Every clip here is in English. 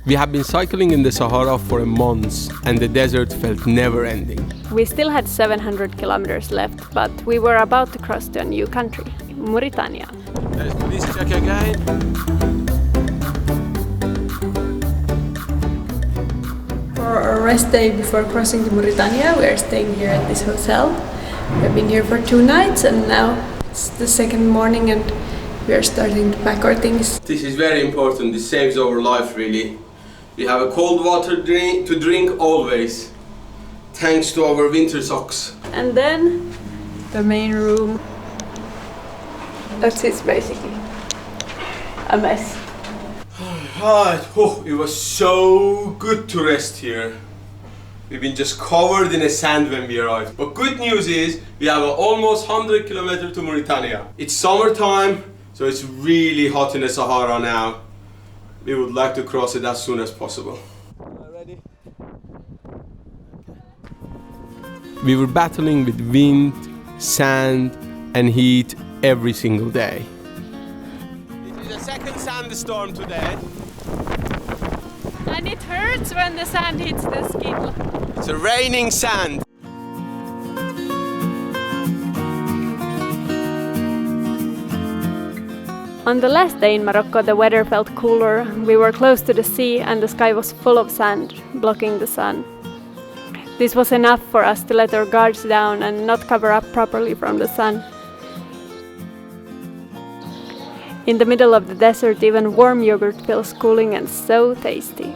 We have been cycling in the Sahara for months and the desert felt never ending. We still had 700 kilometers left, but we were about to cross to a new country, Mauritania. There's police check again. For our rest day before crossing to Mauritania, we are staying here at this hotel. We've been here for 2 nights and now it's the second morning and we are starting to pack our things. This is very important. This saves our life, really. We have a cold water to drink always, thanks to our winter socks. And then the main room. That's it, basically. A mess. Right. Oh, it was so good to rest here. We've been just covered in the sand when we arrived. But good news is we have almost 100 kilometers to Mauritania. It's summertime, so it's really hot in the Sahara now. We would like to cross it as soon as possible. Ready? We were battling with wind, sand and heat every single day. It is the second sandstorm today. And it hurts when the sand hits the skin. It's a raining sand. On the last day in Morocco, the weather felt cooler. We were close to the sea and the sky was full of sand, blocking the sun. This was enough for us to let our guards down and not cover up properly from the sun. In the middle of the desert, even warm yogurt feels cooling and so tasty.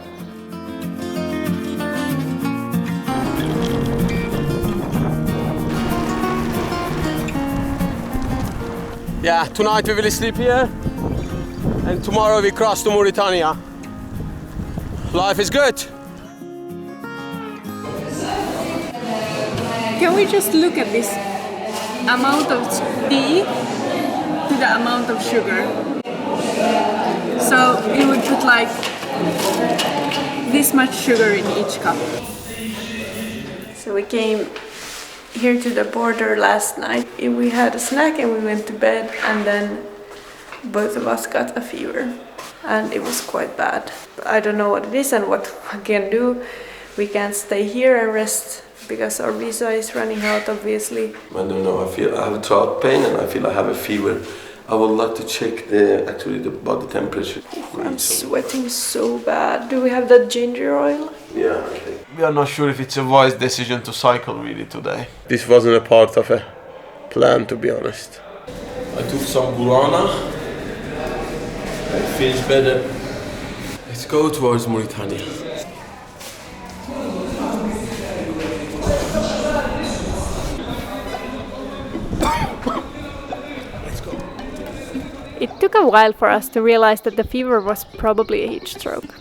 Yeah, tonight we will sleep here and tomorrow we cross to Mauritania. Life is good. Can we just look at this amount of tea to the amount of sugar? So we would put like this much sugar in each cup. So we came here to the border last night. We had a snack and we went to bed and then both of us got a fever and it was quite bad. I don't know what it is and what I can do. We can't stay here and rest because our visa is running out, obviously. I don't know, I have a throat pain and I feel I have a fever. I would like to check the body temperature. I'm sweating so bad. Do we have that ginger oil? Yeah, I think. We are not sure if it's a wise decision to cycle really today. This wasn't a part of a plan, to be honest. I took some guarana. It feels better. Let's go towards Mauritania. It took a while for us to realize that the fever was probably a heat stroke.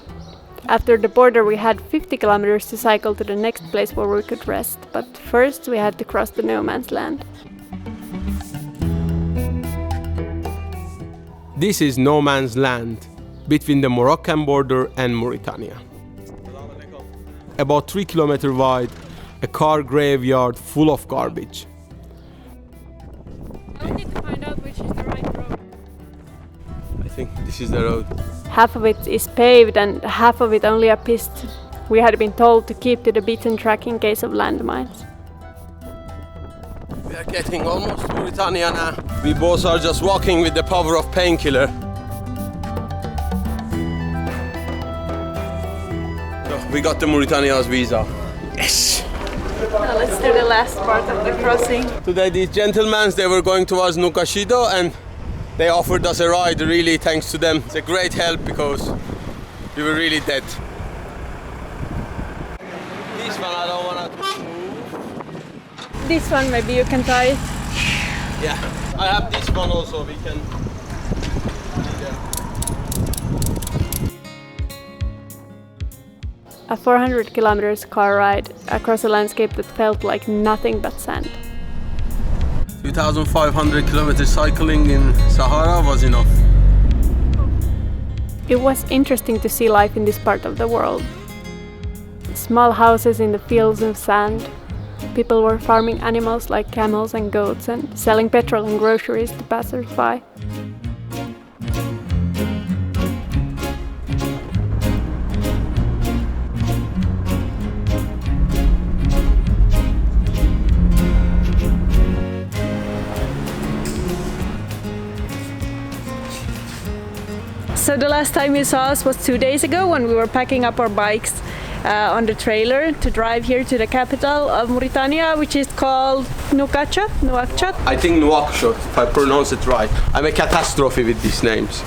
After the border we had 50 kilometers to cycle to the next place where we could rest, but first we had to cross the no man's land. This is no man's land, between the Moroccan border and Mauritania. About 3 kilometers wide, a car graveyard full of garbage. I need to find out which is the right road. I think this is the road. Half of it is paved and half of it only a piste. We had been told to keep to the beaten track in case of landmines. We are getting almost to Mauritania now. We both are just walking with the power of painkiller. So we got the Mauritania's visa. Yes! Now let's do the last part of the crossing. Today these gentlemen, they were going towards Nukashido and they offered us a ride, really thanks to them. It's a great help because we were really dead. This one I don't want to move. This one maybe you can try it. Yeah, I have this one also, we can. A 400 kilometers car ride across a landscape that felt like nothing but sand. 2,500 kilometers cycling in Sahara was enough. It was interesting to see life in this part of the world. Small houses in the fields of sand. People were farming animals like camels and goats and selling petrol and groceries to passers-by. So the last time you saw us was 2 days ago when we were packing up our bikes on the trailer to drive here to the capital of Mauritania, which is called Nouakchott. I think Nouakchott, if I pronounce it right. I'm a catastrophe with these names.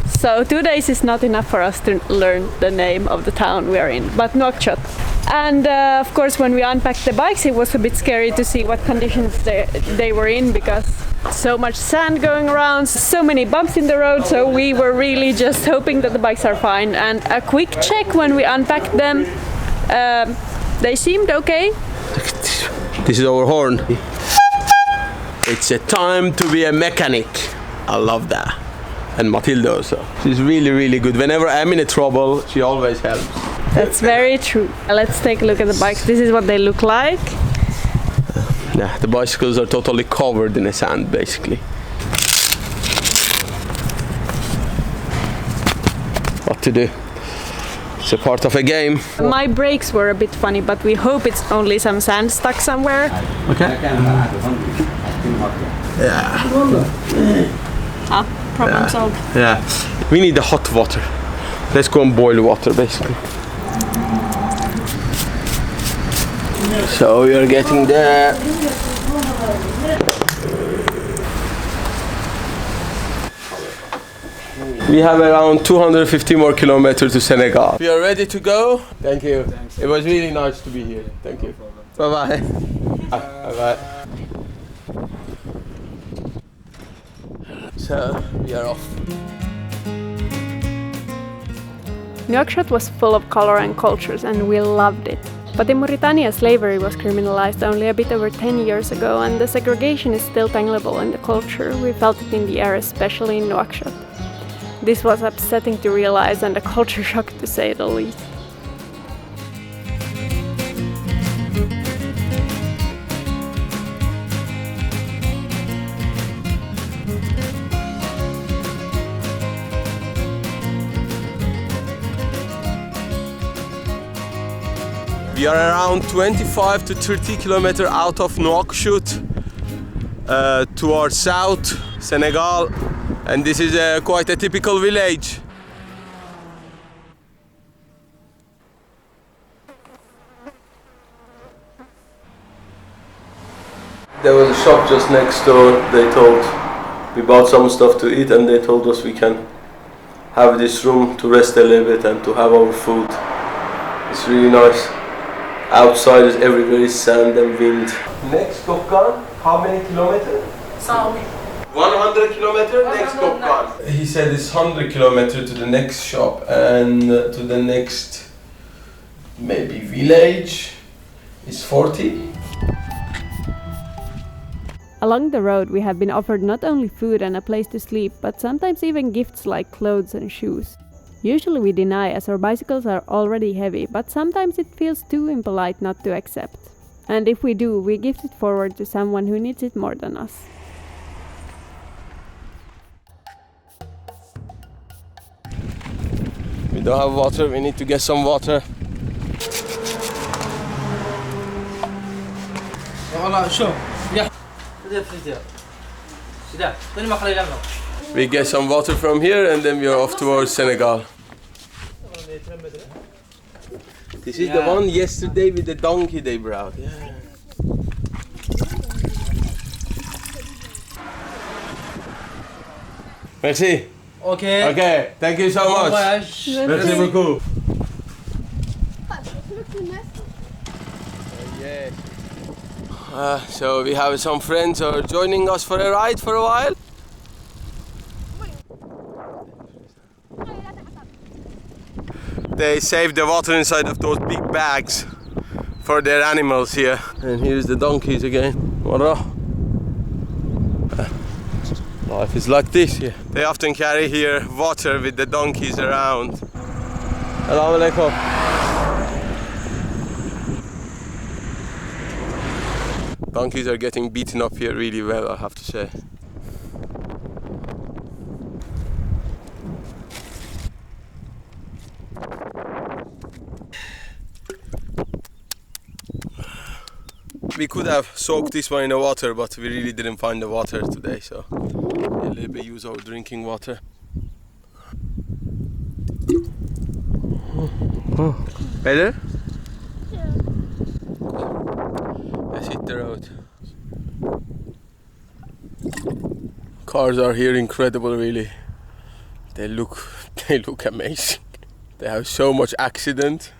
So 2 days is not enough for us to learn the name of the town we are in, but Nouakchott. And of course when we unpacked the bikes it was a bit scary to see what conditions they were in, because so much sand going around, so many bumps in the road, so we were really just hoping that the bikes are fine. And a quick check when we unpacked them, they seemed okay. This is our horn. It's a time to be a mechanic. I love that. And Matilda also. She's really, really good. Whenever I'm in trouble, she always helps. That's very true. Let's take a look at the bikes. This is what they look like. Yeah, the bicycles are totally covered in the sand, basically. What to do? It's a part of a game. My brakes were a bit funny, but we hope it's only some sand stuck somewhere. Okay. Yeah. Problem solved. Yeah. We need the hot water. Let's go and boil water, basically. So we are getting there. We have around 250 more kilometers to Senegal. We are ready to go. Thank you. It was really nice to be here. Thank you. Bye-bye. Bye-bye. So we are off. Nouakchott was full of color and cultures and we loved it. But in Mauritania, slavery was criminalized only a bit over 10 years ago, and the segregation is still tangible in the culture. We felt it in the air, especially in Nouakchott. This was upsetting to realize and a culture shock to say the least. We are around 25 to 30 kilometers out of Nouakchott, towards south, Senegal, and this is quite a typical village. There was a shop just next door. They told we bought some stuff to eat, and they told us we can have this room to rest a little bit and to have our food. It's really nice. Outside is everywhere is sand and wind. Next Kopkan, how many kilometers? 100 kilometers next Kopkan. He said it's 100 kilometers to the next shop and to the next maybe village is 40. Along the road we have been offered not only food and a place to sleep, but sometimes even gifts like clothes and shoes. Usually we deny as our bicycles are already heavy, but sometimes it feels too impolite not to accept. And if we do, we gift it forward to someone who needs it more than us. We don't have water, we need to get some water. We get some water from here and then we are off towards Senegal. This is the one yesterday with the donkey they brought. Yeah. Merci. Okay. Okay, thank you so much. Merci beaucoup. So we have some friends who are joining us for a ride for a while. They save the water inside of those big bags for their animals here. And here's the donkeys again. Life is like this here. They often carry here water with the donkeys around. Assalamu alaikum. Donkeys are getting beaten up here really well, I have to say. We could have soaked this one in the water, but we really didn't find the water today, so a little bit use our drinking water. Oh, better? Yeah. Let's hit the road. Cars are here incredible, really. They look amazing. They have so much accident.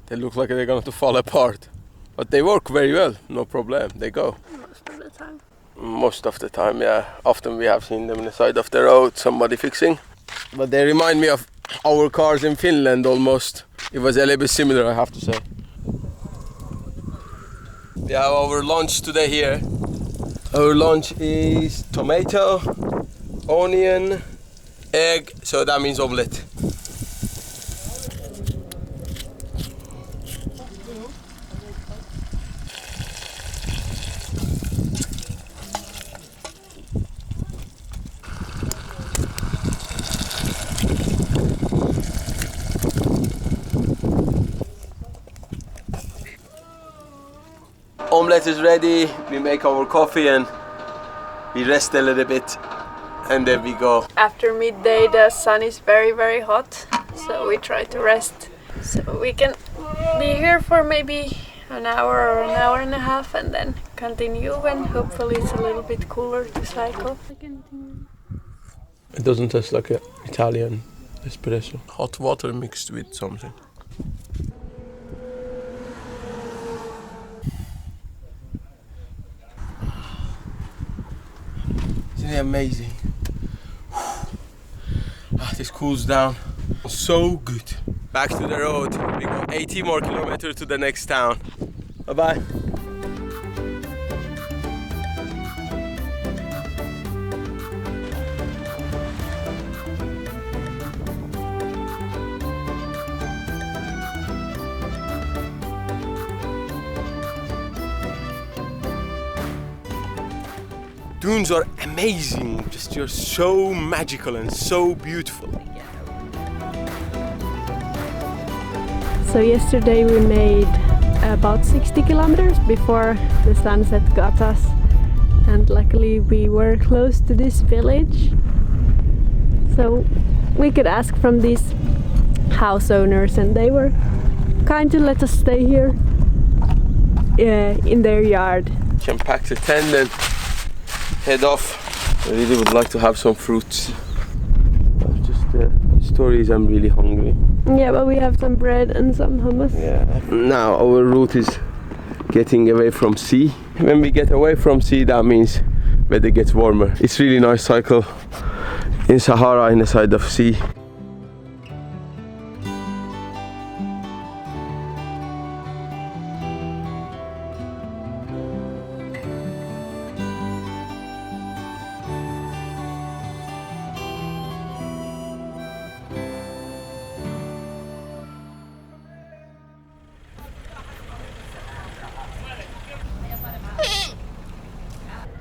They look like they're going to fall apart. But they work very well, no problem. They go. Most of the time. Most of the time, yeah. Often we have seen them on the side of the road, somebody fixing. But they remind me of our cars in Finland almost. It was a little bit similar, I have to say. We have our lunch today here. Our lunch is tomato, onion, egg, so that means omelette. Omelette is ready, we make our coffee and we rest a little bit and then we go. After midday the sun is very, very hot, so we try to rest. So we can be here for maybe an hour or an hour and a half and then continue when hopefully it's a little bit cooler to cycle. It doesn't taste like an Italian espresso. Hot water mixed with something. Isn't it amazing? This cools down. So good. Back to the road. We go 80 more kilometers to the next town. Bye bye. Dunes are amazing, just you're so magical and so beautiful. So yesterday we made about 60 kilometers before the sunset got us, and luckily we were close to this village, so we could ask from these house owners and they were kind to let us stay here in their yard. Can pack the tent and head off. I really would like to have some fruits. Just the story is I'm really hungry. Yeah, but we have some bread and some hummus. Yeah. Now our route is getting away from sea. When we get away from sea, that means weather gets warmer. It's really nice cycle in Sahara in the side of sea.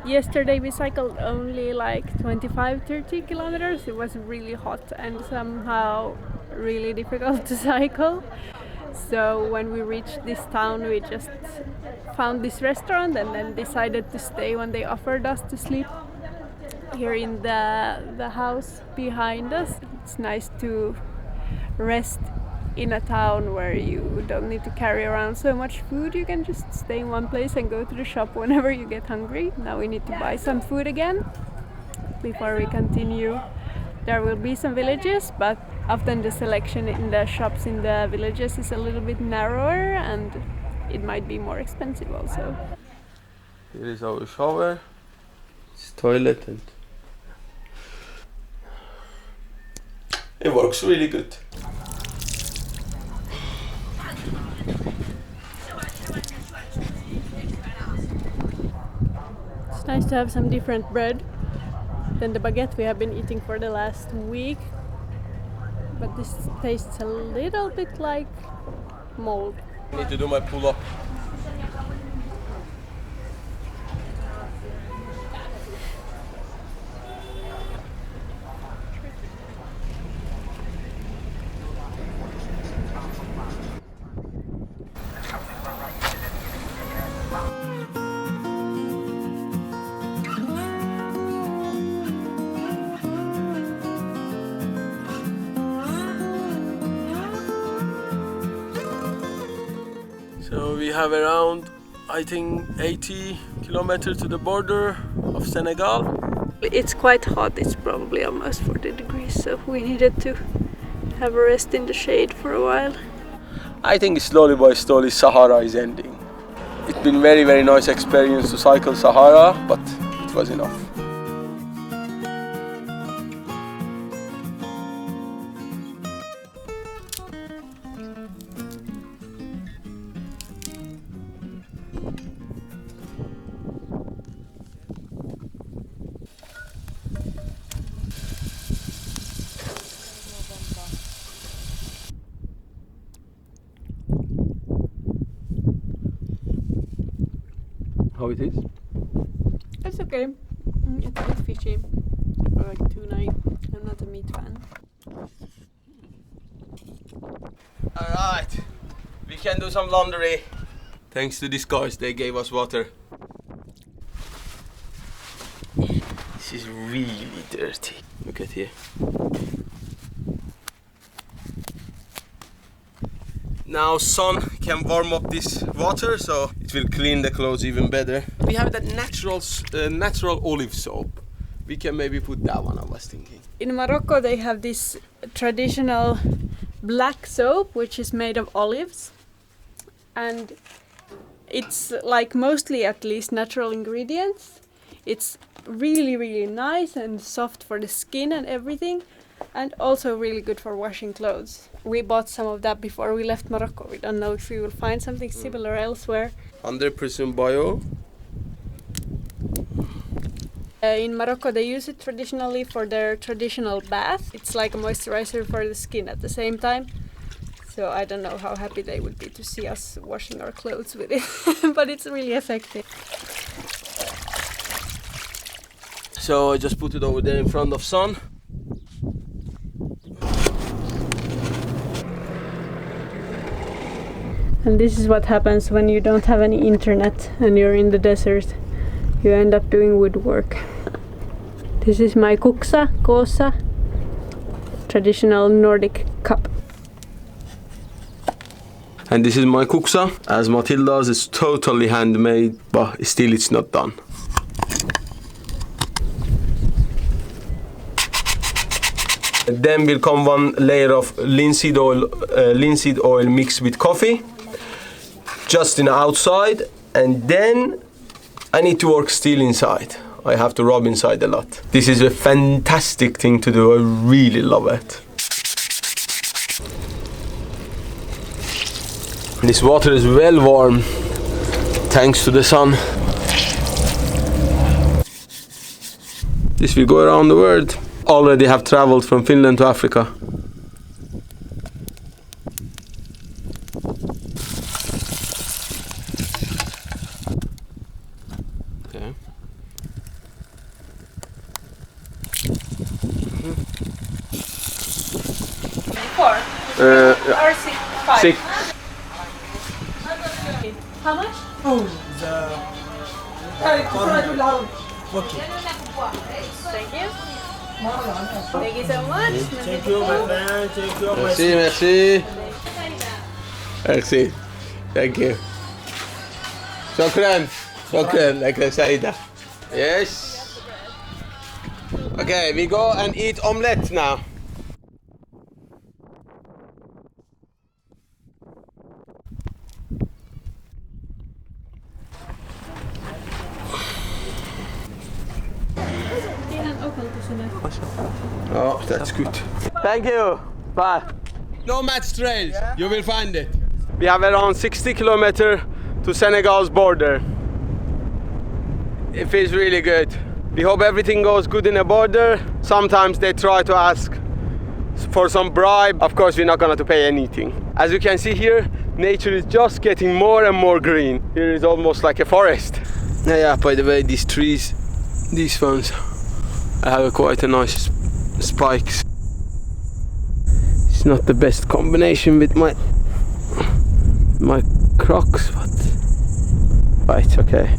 Yesterday we cycled only like 25-30 kilometers. It was really hot and somehow really difficult to cycle. So when we reached this town we just found this restaurant and then decided to stay when they offered us to sleep here in the house behind us. It's nice to rest in a town where you don't need to carry around so much food. You can just stay in one place and go to the shop whenever you get hungry. Now we need to buy some food again before we continue. There will be some villages, but often the selection in the shops in the villages is a little bit narrower and it might be more expensive also. Here is our shower, it's toilet, and it works really good. It's nice to have some different bread than the baguette we have been eating for the last week. But this tastes a little bit like mold. I need to do my pull-up. have around, I think, 80 kilometers to the border of Senegal. It's quite hot, it's probably almost 40 degrees, so we needed to have a rest in the shade for a while. I think slowly by slowly Sahara is ending. It's been very, very nice experience to cycle Sahara, but it was enough. How it is? It's okay. It's a bit fishy. I like tuna. I'm not a meat fan. Alright, we can do some laundry. Thanks to these guys, they gave us water. This is really dirty. Look at here. Now sun can warm up this water, so it will clean the clothes even better. We have that natural olive soap. We can maybe put that one, I was thinking. In Morocco they have this traditional black soap which is made of olives, and it's like mostly, at least, natural ingredients. It's really, really nice and soft for the skin and everything, and also really good for washing clothes. We bought some of that before we left Morocco. We don't know if we will find something similar elsewhere. 100% bio. In Morocco they use it traditionally for their traditional bath. It's like a moisturizer for the skin at the same time. So I don't know how happy they would be to see us washing our clothes with it, but it's really effective. So I just put it over there in front of sun. And this is what happens when you don't have any internet and you're in the desert. You end up doing woodwork. This is my kuksa, kosa, traditional Nordic cup. And this is my kuksa. As Matilda's, it's totally handmade, but still it's not done. Then will come one layer of linseed oil mixed with coffee, just in the outside, and then I need to work still inside. I have to rub inside a lot. This is a fantastic thing to do. I really love it. This water is well warm, thanks to the sun. This will go around the world. Already have traveled from Finland to Africa. Okay. Four. Or six. Five. Six. How much? Oh, okay. Thank you. Thank you so much. Thank you, my friend. Thank you, my Merci, merci. Merci. Thank you. Shukran. Shukran, like I said. Yes. Okay, we go and eat omelette now. Oh, that's good. Thank you. Bye. Nomad trails, you will find it. We have around 60 kilometers to Senegal's border. It feels really good. We hope everything goes good in the border. Sometimes they try to ask for some bribe. Of course, we're not going to pay anything. As you can see here, nature is just getting more and more green. Here is almost like a forest. Yeah, by the way, these trees, these ones, I have quite a nice spikes. It's not the best combination with my Crocs, but it's okay.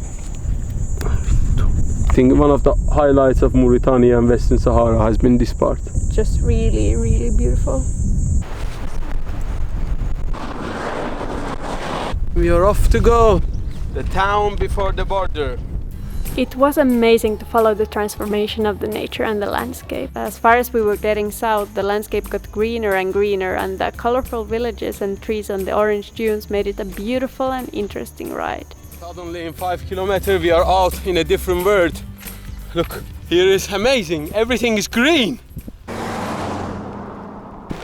I think one of the highlights of Mauritania and Western Sahara has been this part. Just really, really beautiful. We are off to go. The town before the border. It was amazing to follow the transformation of the nature and the landscape. As far as we were getting south, the landscape got greener and greener, and the colorful villages and trees on the orange dunes made it a beautiful and interesting ride. Suddenly in 5 kilometers we are out in a different world. Look, here is amazing. Everything is green.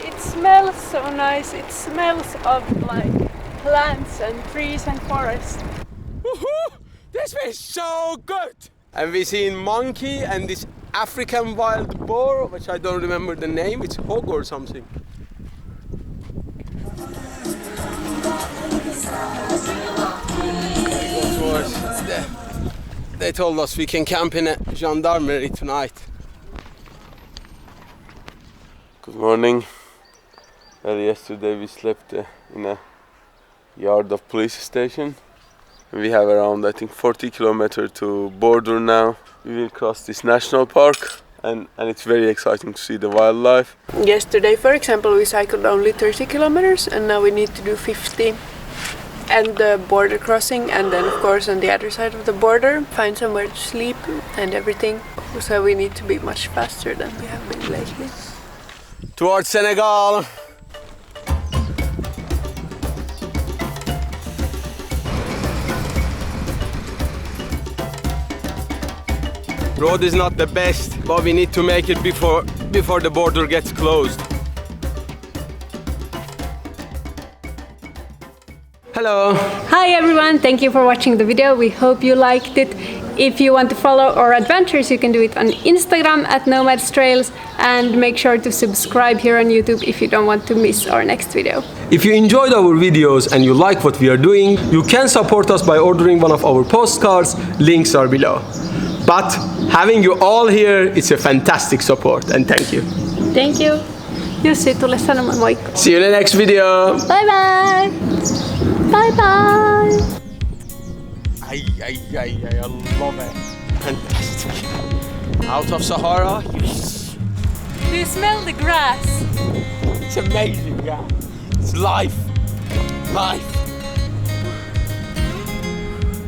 It smells so nice. It smells of like plants and trees and forest. Woohoo! This feels so good! And we seen monkey and this African wild boar, which I don't remember the name, it's hog or something. They told us we can camp in a gendarmerie tonight. Good morning. Well, yesterday we slept in a yard of police station. We have around, I think, 40 kilometers to border now. We will cross this national park and it's very exciting to see the wildlife. Yesterday, for example, we cycled only 30 kilometers and now we need to do 50. And the border crossing, and then of course on the other side of the border, find somewhere to sleep and everything. So we need to be much faster than we have been lately. Towards Senegal! Road is not the best, but we need to make it before the border gets closed. Hello! Hi everyone, thank you for watching the video. We hope you liked it. If you want to follow our adventures, you can do it on Instagram at Nomad Trails, and make sure to subscribe here on YouTube if you don't want to miss our next video. If you enjoyed our videos and you like what we are doing, you can support us by ordering one of our postcards. Links are below. But having you all here, it's a fantastic support, and thank you. Thank you. Jussi, tule sanomaan moikka. See you in the next video. Bye bye. Bye bye. I love it. Fantastic. Out of Sahara, yes. Do you smell the grass? It's amazing, yeah. It's life. Life.